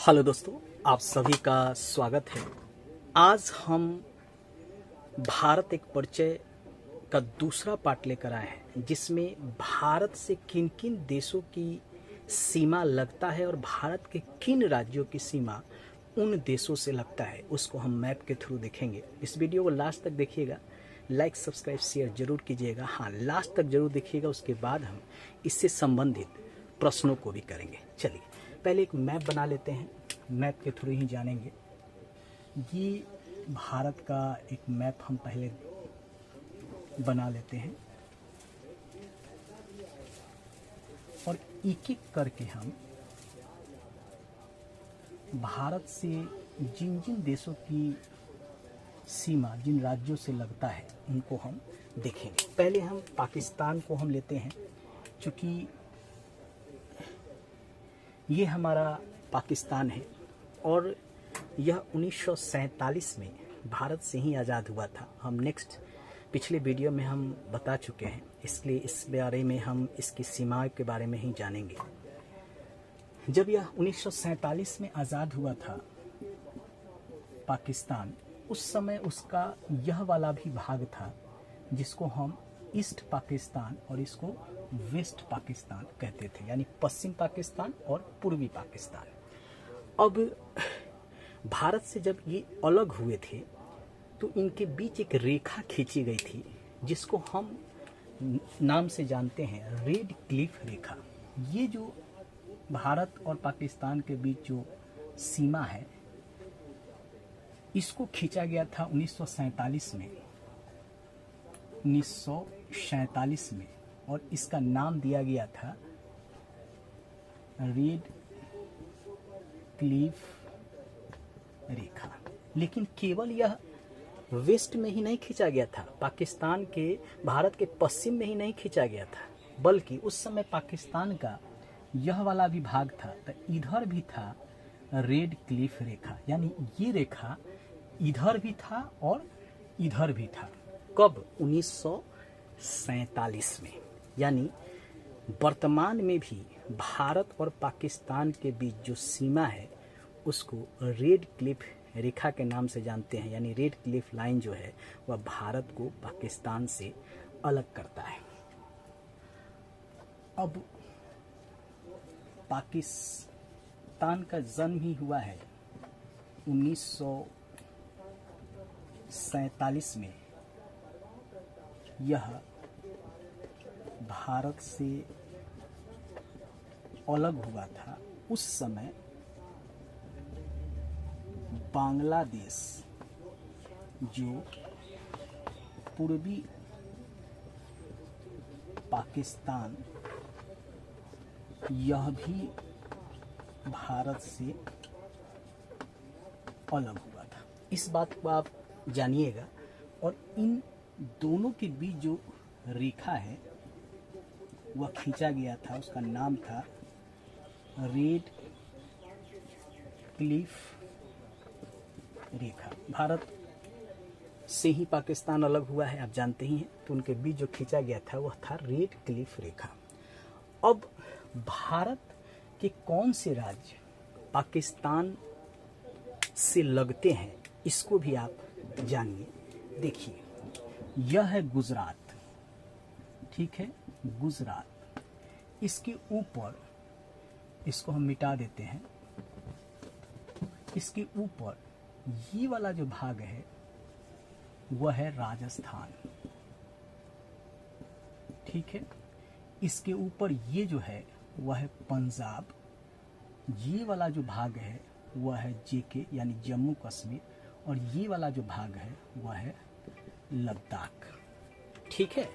Hello दोस्तों, आप सभी का स्वागत है। आज हम भारत एक परिचय का दूसरा पार्ट लेकर आए हैं, जिसमें भारत से किन किन देशों की सीमा लगता है और भारत के किन राज्यों की सीमा उन देशों से लगता है, उसको हम मैप के थ्रू देखेंगे। इस वीडियो को लास्ट तक देखिएगा, लाइक सब्सक्राइब शेयर जरूर कीजिएगा। हाँ, लास्ट तक जरूर देखिएगा, उसके बाद हम इससे संबंधित प्रश्नों को भी करेंगे। चलिए पहले एक मैप बना लेते हैं, मैप के थ्रू ही जानेंगे। ये भारत का एक मैप हम पहले बना लेते हैं और एक एक करके हम भारत से जिन जिन देशों की सीमा जिन राज्यों से लगता है उनको हम देखेंगे। पहले हम पाकिस्तान को हम लेते हैं, क्योंकि ये हमारा पाकिस्तान है और यह 1947 में भारत से ही आज़ाद हुआ था। हम पिछले वीडियो में हम बता चुके हैं, इसलिए इस बारे में हम इसकी सीमाओं के बारे में ही जानेंगे। जब यह 1947 में आज़ाद हुआ था पाकिस्तान, उस समय उसका यह वाला भी भाग था जिसको हम ईस्ट पाकिस्तान और इसको वेस्ट पाकिस्तान कहते थे, यानी पश्चिम पाकिस्तान और पूर्वी पाकिस्तान। अब भारत से जब ये अलग हुए थे तो इनके बीच एक रेखा खींची गई थी, जिसको हम नाम से जानते हैं रेड क्लिफ रेखा। ये जो भारत और पाकिस्तान के बीच जो सीमा है, इसको खींचा गया था 1947 में और इसका नाम दिया गया था रेड क्लिफ रेखा। लेकिन केवल यह वेस्ट में ही नहीं खींचा गया था, पाकिस्तान के भारत के पश्चिम में ही नहीं खींचा गया था, बल्कि उस समय पाकिस्तान का यह वाला भी भाग था, तो इधर भी था रेड क्लिफ रेखा। यानी ये रेखा इधर भी था और इधर भी था। कब? 1947 में। यानी वर्तमान में भी भारत और पाकिस्तान के बीच जो सीमा है उसको रेड क्लिफ रेखा के नाम से जानते हैं। यानी रेड क्लिफ लाइन जो है वह भारत को पाकिस्तान से अलग करता है। अब पाकिस्तान का जन्म ही हुआ है 1947 में। यह भारत से अलग हुआ था। उस समय बांग्लादेश, जो पूर्वी पाकिस्तान, यह भी भारत से अलग हुआ था। इस बात को आप जानिएगा। और इन दोनों के बीच जो रेखा है वह खींचा गया था, उसका नाम था रेड क्लिफ रेखा। भारत से ही पाकिस्तान अलग हुआ है, आप जानते ही हैं, तो उनके बीच जो खींचा गया था वह था रेड क्लिफ रेखा। अब भारत के कौन से राज्य पाकिस्तान से लगते हैं, इसको भी आप जानिए। देखिए, यह है गुजरात, ठीक है, गुजरात। इसके ऊपर, इसको हम मिटा देते हैं, इसके ऊपर ये वाला जो भाग है वह है राजस्थान, ठीक है। इसके ऊपर ये जो है वह है पंजाब। ये वाला जो भाग है वह है जेके यानी जम्मू कश्मीर, और ये वाला जो भाग है वह है लद्दाख, ठीक है।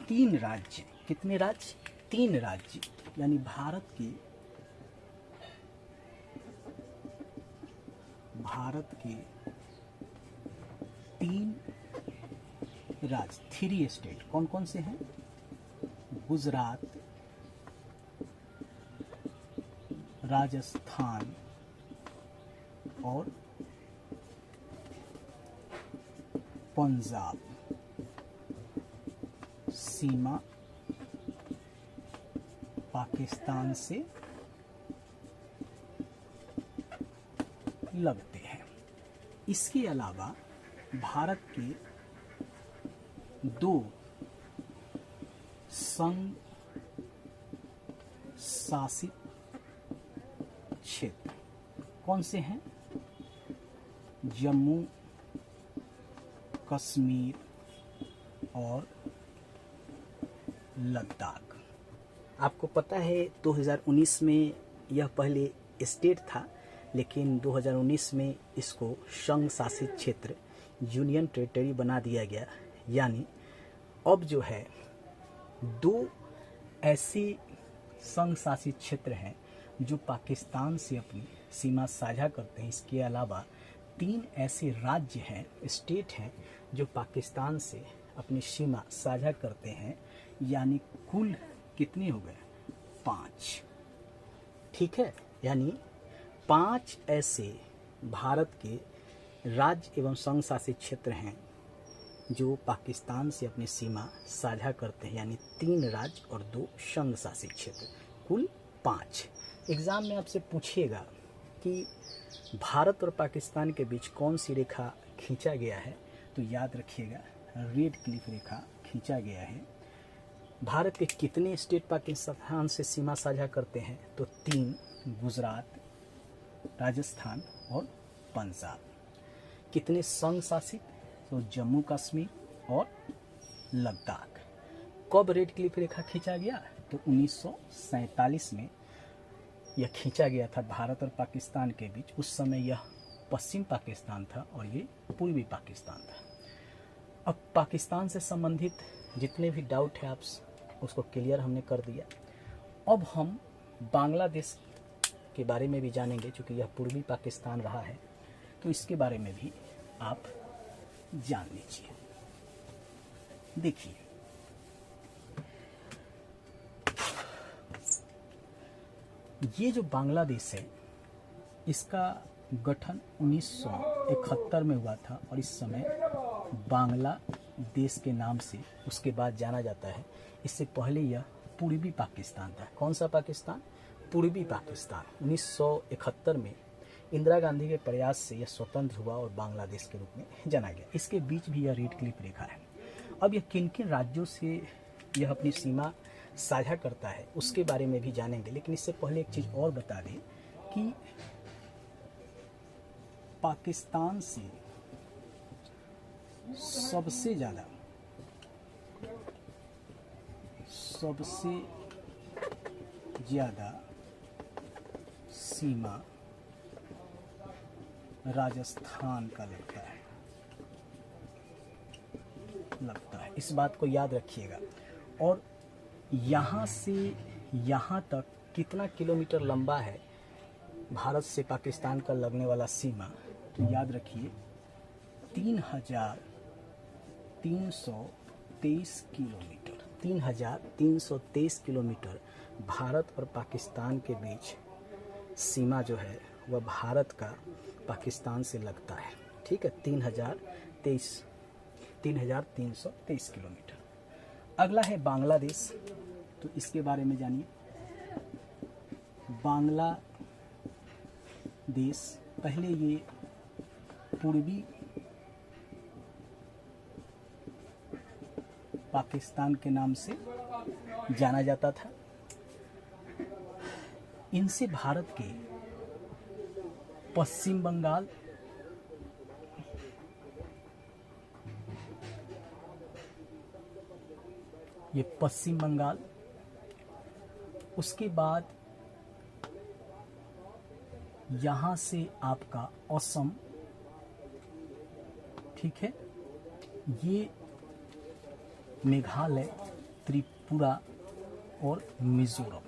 तीन राज्य, कितने राज्य? तीन राज्य, यानी भारत के तीन राज्य, 3 स्टेट। कौन कौन से हैं? गुजरात, राजस्थान और पंजाब। सीमा पाकिस्तान से लगते हैं। इसके अलावा भारत के दो संघ शासित क्षेत्र कौन से हैं? जम्मू कश्मीर और लद्दाख। आपको पता है 2019 में यह पहले स्टेट था, लेकिन 2019 में इसको संघ शासित क्षेत्र यूनियन टेरिटरी बना दिया गया। यानी अब जो है दो ऐसे संघ शासित क्षेत्र हैं जो पाकिस्तान से अपनी सीमा साझा करते हैं। इसके अलावा 3 ऐसे राज्य हैं, स्टेट हैं, जो पाकिस्तान से अपनी सीमा साझा करते हैं। यानी कुल कितने हो गए? 5। ठीक है, यानी 5 ऐसे भारत के राज्य एवं संघ शासित क्षेत्र हैं जो पाकिस्तान से अपनी सीमा साझा करते हैं। यानी 3 राज्य और 2 संघ शासित क्षेत्र, कुल 5। एग्जाम में आपसे पूछिएगा कि भारत और पाकिस्तान के बीच कौन सी रेखा खींचा गया है, तो याद रखिएगा रेड क्लिफ रेखा खींचा गया है। भारत के कितने स्टेट पाकिस्तान से सीमा साझा करते हैं? तो 3, गुजरात, राजस्थान और पंजाब। कितने संघ शासित? तो जम्मू कश्मीर और लद्दाख। कब रेड क्लिफ रेखा खींचा गया? तो 1947 में यह खींचा गया था भारत और पाकिस्तान के बीच। उस समय यह पश्चिम पाकिस्तान था और ये पूर्वी पाकिस्तान था। अब पाकिस्तान से संबंधित जितने भी डाउट है आप उसको क्लियर हमने कर दिया। अब हम बांग्लादेश के बारे में भी जानेंगे, क्योंकि यह पूर्वी पाकिस्तान रहा है, तो इसके बारे में भी आप जान लीजिए। देखिए, ये जो बांग्लादेश है इसका गठन 1971 में हुआ था और इस समय बांग्लादेश के नाम से उसके बाद जाना जाता है। इससे पहले यह पूर्वी पाकिस्तान था। कौन सा पाकिस्तान? पूर्वी पाकिस्तान। 1971 में इंदिरा गांधी के प्रयास से यह स्वतंत्र हुआ और बांग्लादेश के रूप में जाना गया। इसके बीच भी यह रेड क्लिफ रेखा है। अब यह किन किन राज्यों से यह अपनी सीमा साझा करता है उसके बारे में भी जानेंगे, लेकिन इससे पहले एक चीज़ और बता दें कि पाकिस्तान से सबसे ज़्यादा सीमा राजस्थान का लगता है। इस बात को याद रखिएगा। और यहाँ से यहाँ तक कितना किलोमीटर लंबा है भारत से पाकिस्तान का लगने वाला सीमा? तो याद रखिए 3,323 किलोमीटर। 3,323 किलोमीटर भारत और पाकिस्तान के बीच सीमा जो है वह भारत का पाकिस्तान से लगता है। ठीक है, 3,323 किलोमीटर। अगला है बांग्लादेश, तो इसके बारे में जानिए। बांग्लादेश पहले ये पूर्वी पाकिस्तान के नाम से जाना जाता था। इनसे भारत के पश्चिम बंगाल, ये पश्चिम बंगाल, उसके बाद यहाँ से आपका असम, ठीक है, ये मेघालय, त्रिपुरा और मिजोरम।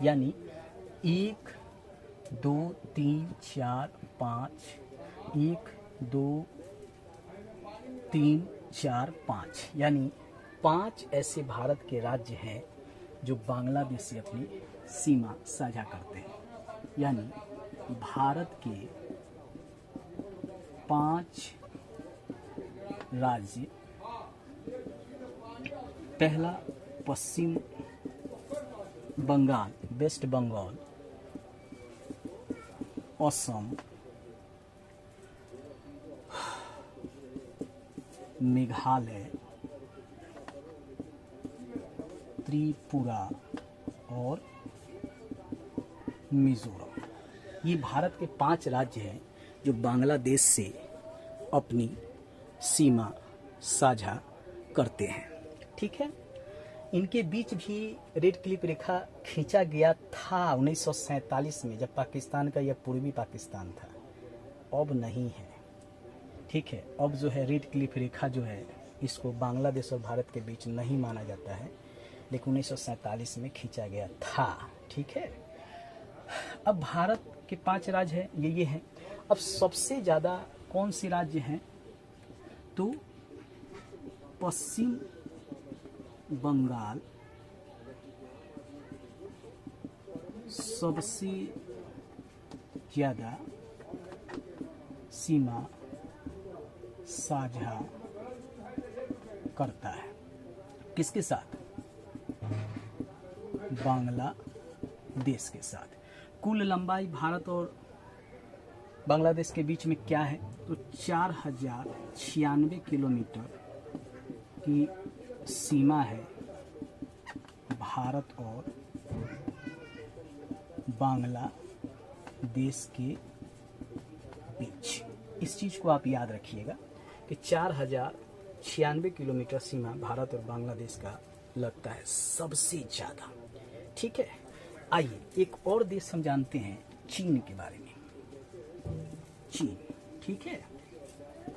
यानी 1 2 3 4 5, 1 2 3 4 5, यानी 5 ऐसे भारत के राज्य हैं जो बांग्लादेश से अपनी सीमा साझा करते हैं। यानी भारत के 5 राज्य, पहला पश्चिम बंगाल, वेस्ट बंगाल, असम, मेघालय, त्रिपुरा और मिजोरम। ये भारत के 5 राज्य हैं जो बांग्लादेश से अपनी सीमा साझा करते हैं। ठीक है, इनके बीच भी रेड क्लिफ रेखा खींचा गया था 1947 में, जब पाकिस्तान का यह पूर्वी पाकिस्तान था। अब नहीं है। ठीक है, अब जो है रेड क्लिफ रेखा जो है इसको बांग्लादेश और भारत के बीच नहीं माना जाता है, लेकिन 1947 में खींचा गया था। ठीक है, अब भारत के 5 राज्य हैं, ये हैं। अब सबसे ज़्यादा कौन से राज्य हैं, तो पश्चिम बंगाल सबसे ज़्यादा सीमा साझा करता है। किसके साथ? बांग्लादेश के साथ। कुल लंबाई भारत और बांग्लादेश के बीच में क्या है, तो 4096 किलोमीटर की सीमा है भारत और बांग्लादेश के बीच। इस चीज़ को आप याद रखिएगा कि 4096 किलोमीटर सीमा भारत और बांग्लादेश का लगता है सबसे ज़्यादा। ठीक है, आइए एक और देश हम जानते हैं, चीन के बारे में। चीन, ठीक है,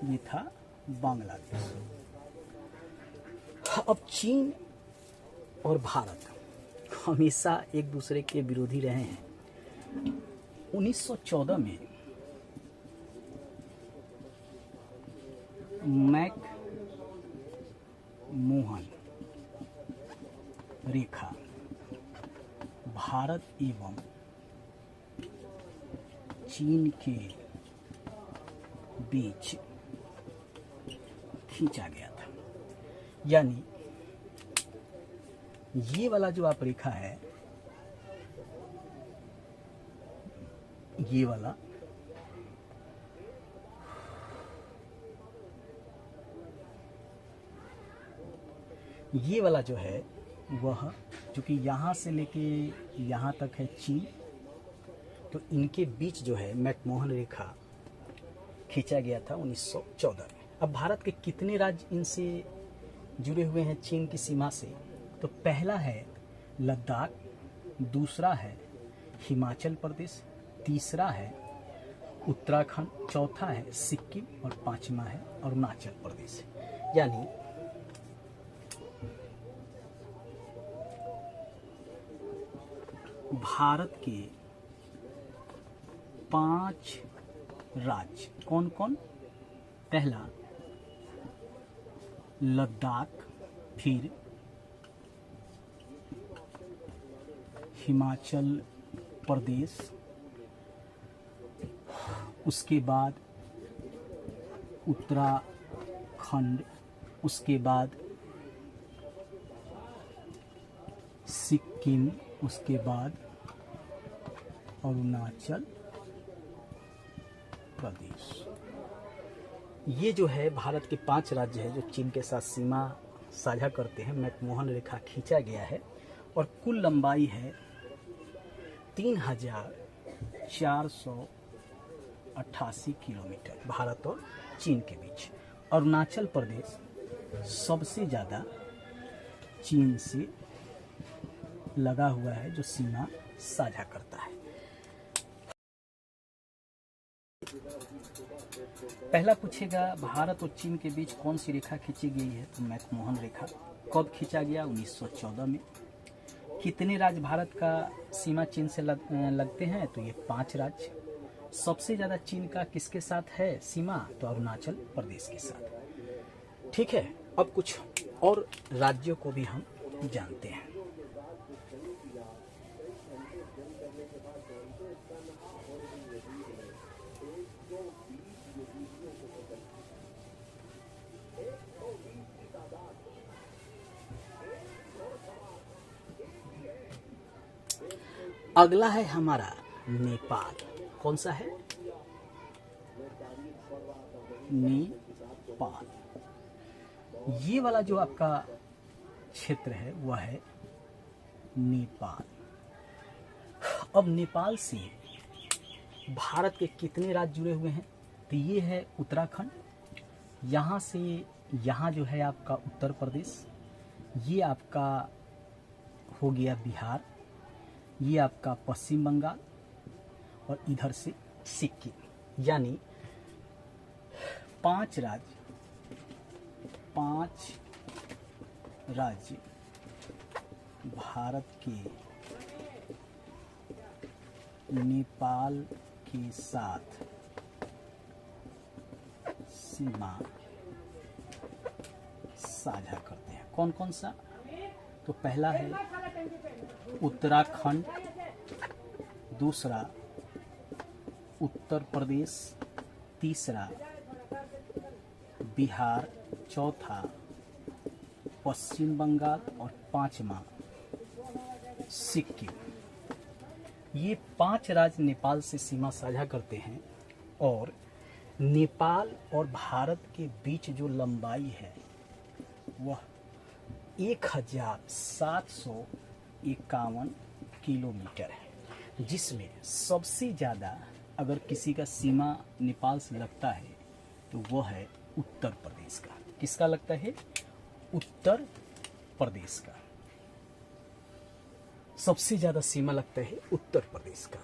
ये था बांग्लादेश। अब चीन और भारत हमेशा एक दूसरे के विरोधी रहे हैं। 1914 में मैक-मोहन रेखा भारत एवं चीन के बीच खींचा गया था। यानी ये वाला जो आप रेखा है, ये वाला जो है वह, क्योंकि यहाँ से लेके यहाँ तक है चीन, तो इनके बीच जो है मैकमोहन रेखा खींचा गया था 1914 में। अब भारत के कितने राज्य इनसे जुड़े हुए हैं चीन की सीमा से, तो पहला है लद्दाख, दूसरा है हिमाचल प्रदेश, तीसरा है उत्तराखंड, चौथा है सिक्किम और पांचवा है अरुणाचल प्रदेश। यानी भारत के 5 राज्य कौन कौन? पहला लद्दाख, फिर हिमाचल प्रदेश, उसके बाद उत्तराखंड, उसके बाद सिक्किम, उसके बाद अरुणाचल प्रदेश। ये जो है भारत के 5 राज्य हैं जो चीन के साथ सीमा साझा करते हैं। मैकमोहन रेखा खींचा गया है और कुल लंबाई है 3488 किलोमीटर भारत और चीन के बीच। अरुणाचल प्रदेश सबसे ज़्यादा चीन से लगा हुआ है, जो सीमा साझा करता है। पहला पूछेगा भारत और चीन के बीच कौन सी रेखा खींची गई है, तो मैकमोहन रेखा। कब खींचा गया? 1914 में। कितने राज्य भारत का सीमा चीन से लगते हैं, तो ये 5 राज्य। सबसे ज़्यादा चीन का किसके साथ है सीमा, तो अरुणाचल प्रदेश के साथ। ठीक है, अब कुछ और राज्यों को भी हम जानते हैं। अगला है हमारा नेपाल। कौन सा है? नेपाल। ये वाला जो आपका क्षेत्र है वह है नेपाल। अब नेपाल से भारत के कितने राज्य जुड़े हुए हैं? तो ये है उत्तराखंड, यहाँ से यहाँ जो है आपका उत्तर प्रदेश, ये आपका हो गया बिहार, ये आपका पश्चिम बंगाल और इधर से सिक्किम। यानी 5 राज्य भारत के नेपाल के साथ सीमा साझा करते हैं। कौन कौन सा? तो पहला है उत्तराखंड, दूसरा उत्तर प्रदेश, तीसरा बिहार, चौथा पश्चिम बंगाल और पांचवा सिक्किम। ये 5 राज्य नेपाल से सीमा साझा करते हैं और नेपाल और भारत के बीच जो लंबाई है वह 1751 किलोमीटर है, जिसमें सबसे ज़्यादा अगर किसी का सीमा नेपाल से लगता है तो वह है उत्तर प्रदेश का। किसका लगता है? उत्तर प्रदेश का सबसे ज़्यादा सीमा लगता है उत्तर प्रदेश का।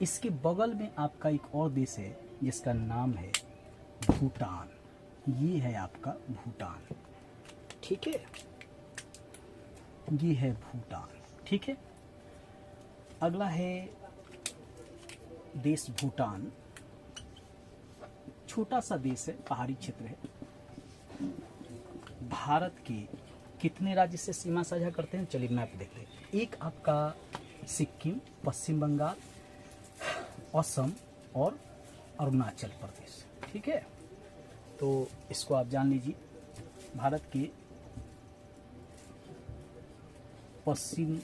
इसके बगल में आपका एक और देश है जिसका नाम है भूटान। ये है आपका भूटान, ठीक है, ये है भूटान, ठीक है। अगला है देश भूटान। छोटा सा देश है, पहाड़ी क्षेत्र है। भारत के कितने राज्य से सीमा साझा करते हैं? चलिए मैप देखते हैं। एक आपका सिक्किम, पश्चिम बंगाल, असम और अरुणाचल प्रदेश, ठीक है। तो इसको आप जान लीजिए। भारत के पश्चिम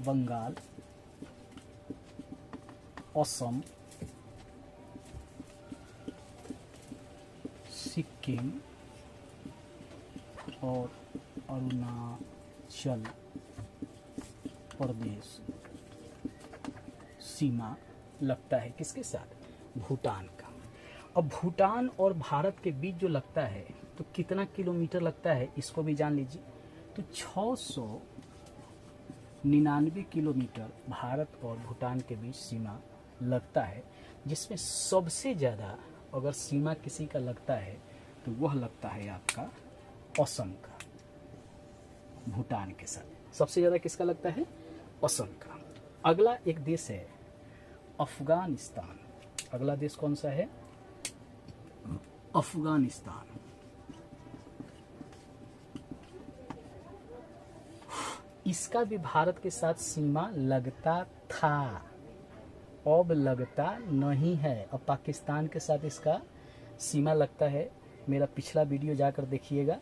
बंगाल, असम, सिक्किम और अरुणाचल प्रदेश सीमा लगता है किसके साथ? भूटान का। अब भूटान और भारत के बीच जो लगता है तो कितना किलोमीटर लगता है इसको भी जान लीजिए। तो 699 किलोमीटर भारत और भूटान के बीच सीमा लगता है, जिसमें सबसे ज़्यादा अगर सीमा किसी का लगता है तो वह लगता है आपका असम का। भूटान के साथ सबसे ज़्यादा किसका लगता है? असम का। अगला एक देश है अफगानिस्तान। अगला देश कौन सा है? अफगानिस्तान। इसका भी भारत के साथ सीमा लगता था, अब लगता नहीं है। अब पाकिस्तान के साथ इसका सीमा लगता है। मेरा पिछला वीडियो जाकर देखिएगा,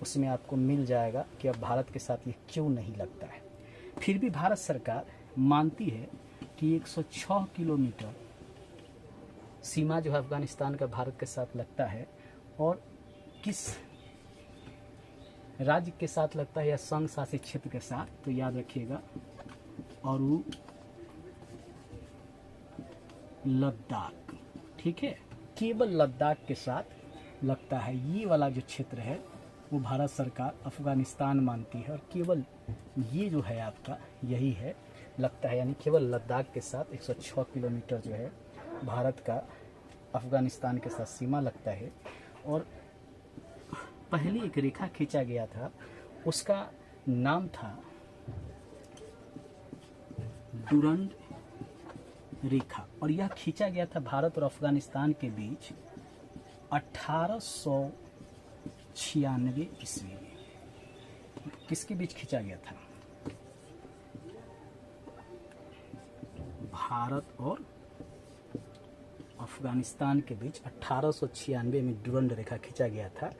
उसमें आपको मिल जाएगा कि अब भारत के साथ ये क्यों नहीं लगता है। फिर भी भारत सरकार मानती है कि 106 किलोमीटर सीमा जो है अफगानिस्तान का भारत के साथ लगता है। और किस राज्य के साथ लगता है या संघ शासित क्षेत्र के साथ, तो याद रखिएगा और लद्दाख, ठीक है। केवल लद्दाख के साथ लगता है। ये वाला जो क्षेत्र है वो भारत सरकार अफगानिस्तान मानती है और केवल ये जो है आपका यही है लगता है। यानी केवल लद्दाख के साथ 106 किलोमीटर जो है भारत का अफगानिस्तान के साथ सीमा लगता है। और पहले एक रेखा खींचा गया था, उसका नाम था डुरंड रेखा, और यह खींचा गया था भारत और अफगानिस्तान के बीच 1896 ईस्वी में। किसके बीच खींचा गया था? भारत और अफगानिस्तान के बीच 1896 में डुरंड रेखा खींचा गया था।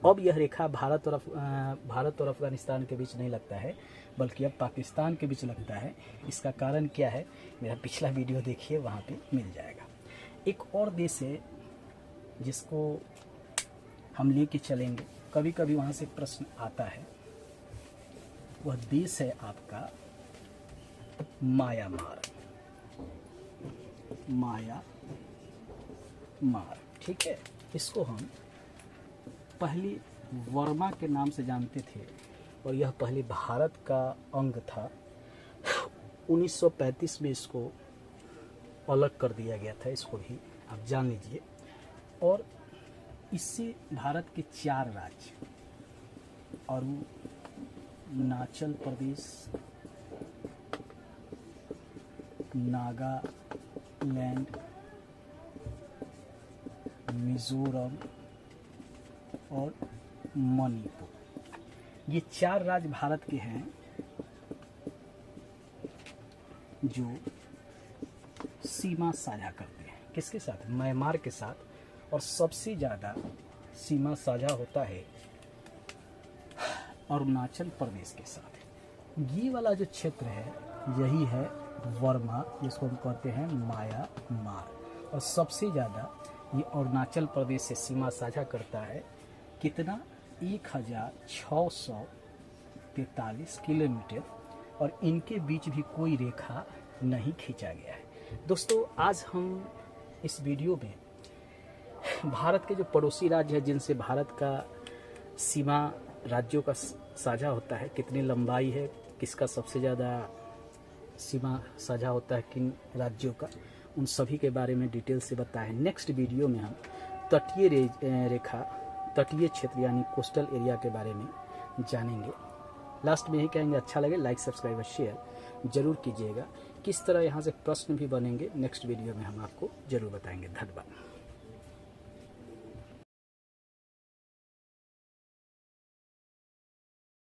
अब यह रेखा भारत और अफगानिस्तान के बीच नहीं लगता है, बल्कि अब पाकिस्तान के बीच लगता है। इसका कारण क्या है, मेरा पिछला वीडियो देखिए, वहाँ पे मिल जाएगा। एक और देश है जिसको हम लेके चलेंगे, कभी कभी वहाँ से प्रश्न आता है, वह देश है आपका म्यांमार। म्यांमार, ठीक है। इसको हम पहले वर्मा के नाम से जानते थे और यह पहले भारत का अंग था। 1935 में इसको अलग कर दिया गया था, इसको भी आप जान लीजिए। और इससे भारत के 4 राज्य, अरुणाचल प्रदेश, नागालैंड, मिजोरम और मणिपुर, ये 4 राज्य भारत के हैं जो सीमा साझा करते हैं। किसके साथ? म्यांमार के साथ। और सबसे ज़्यादा सीमा साझा होता है अरुणाचल प्रदेश के साथ। ये वाला जो क्षेत्र है यही है वर्मा, जिसको हम कहते हैं म्यांमार। और सबसे ज़्यादा ये अरुणाचल प्रदेश से सीमा साझा करता है। कितना? 1643 किलोमीटर। और इनके बीच भी कोई रेखा नहीं खींचा गया है। दोस्तों, आज हम इस वीडियो में भारत के जो पड़ोसी राज्य हैं, जिनसे भारत का सीमा राज्यों का साझा होता है, कितनी लंबाई है, किसका सबसे ज़्यादा सीमा साझा होता है, किन राज्यों का, उन सभी के बारे में डिटेल से बताएं। नेक्स्ट वीडियो में हम तटीय रेखा, तटीय क्षेत्र यानी कोस्टल एरिया के बारे में जानेंगे। लास्ट में यही कहेंगे, अच्छा लगे लाइक, सब्सक्राइब और शेयर जरूर कीजिएगा। किस तरह यहाँ से प्रश्न भी बनेंगे, नेक्स्ट वीडियो में हम आपको जरूर बताएंगे। धन्यवाद।